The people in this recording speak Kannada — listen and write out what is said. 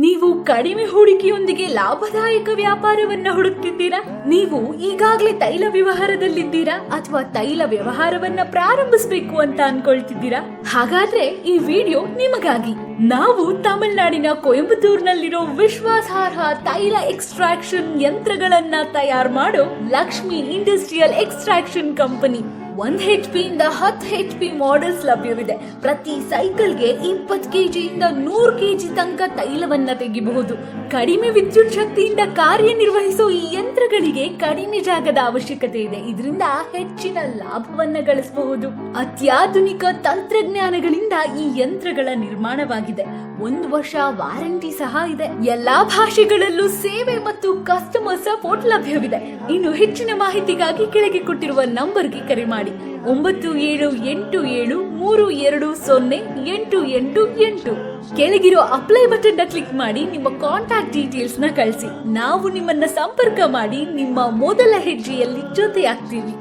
ನೀವು ಕಡಿಮೆ ಹೂಡಿಕೆಯೊಂದಿಗೆ ಲಾಭದಾಯಕ ವ್ಯಾಪಾರವನ್ನ ಹುಡುಕ್ತಿದ್ದೀರಾ? ನೀವು ಈಗಾಗಲೇ ತೈಲ ವ್ಯವಹಾರದಲ್ಲಿದ್ದೀರಾ ಅಥವಾ ತೈಲ ವ್ಯವಹಾರವನ್ನ ಪ್ರಾರಂಭಿಸಬೇಕು ಅಂತ ಅನ್ಕೊಳ್ತಿದ್ದೀರಾ? ಹಾಗಾದ್ರೆ ಈ ವಿಡಿಯೋ ನಿಮಗಾಗಿ. ನಾವು ತಮಿಳುನಾಡಿನ ಕೊಯಂಬತ್ತೂರಿನಲ್ಲಿರೋ ವಿಶ್ವಾಸಾರ್ಹ ತೈಲ ಎಕ್ಸ್ಟ್ರಾಕ್ಷನ್ ಯಂತ್ರಗಳನ್ನ ತಯಾರು ಮಾಡೋ Lakshmi industrial extraction company. 1 HP ಇಂದ 10 HP ಮಾಡೆಲ್ಸ್ ಲಭ್ಯವಿದೆ. ಪ್ರತಿ ಸೈಕಲ್ಗೆ 20 kgಯಿಂದ 100 kg ತನಕ ತೈಲವನ್ನ ತೆಗಿಬಹುದು. ಕಡಿಮೆ ವಿದ್ಯುತ್ ಶಕ್ತಿಯಿಂದ ಕಾರ್ಯನಿರ್ವಹಿಸೋ ಈ ಯಂತ್ರಗಳಿಗೆ ಕಡಿಮೆ ಜಾಗದ ಅವಶ್ಯಕತೆ ಇದೆ. ಇದರಿಂದ ಹೆಚ್ಚಿನ ಲಾಭವನ್ನ ಗಳಿಸಬಹುದು. ಅತ್ಯಾಧುನಿಕ ತಂತ್ರಜ್ಞಾನಗಳಿಂದ ಈ ಯಂತ್ರಗಳ ನಿರ್ಮಾಣವಾಗಿದೆ. 1 ವರ್ಷ ವಾರಂಟಿ ಸಹ ಇದೆ. ಎಲ್ಲಾ ಭಾಷೆಗಳಲ್ಲೂ ಸೇವೆ ಮತ್ತು ಕಸ್ಟಮರ್ ಸಪೋರ್ಟ್ ಲಭ್ಯವಿದೆ. ಇನ್ನು ಹೆಚ್ಚಿನ ಮಾಹಿತಿಗಾಗಿ ಕೆಳಗೆ ಕೊಟ್ಟಿರುವ ನಂಬರ್ಗೆ ಕರೆ ಮಾಡಿ. 9787320888. ಕೆಳಗಿರೋ ಅಪ್ಲೈ ಬಟನ್ ನ ಕ್ಲಿಕ್ ಮಾಡಿ ನಿಮ್ಮ ಕಾಂಟ್ಯಾಕ್ಟ್ ಡೀಟೇಲ್ಸ್ ನ ಕಳಿಸಿ. ನಾವು ನಿಮ್ಮನ್ನ ಸಂಪರ್ಕ ಮಾಡಿ ನಿಮ್ಮ ಮೊದಲ ಹೆಜ್ಜೆಯಲ್ಲಿ ಜೊತೆಯಾಗ್ತೀವಿ.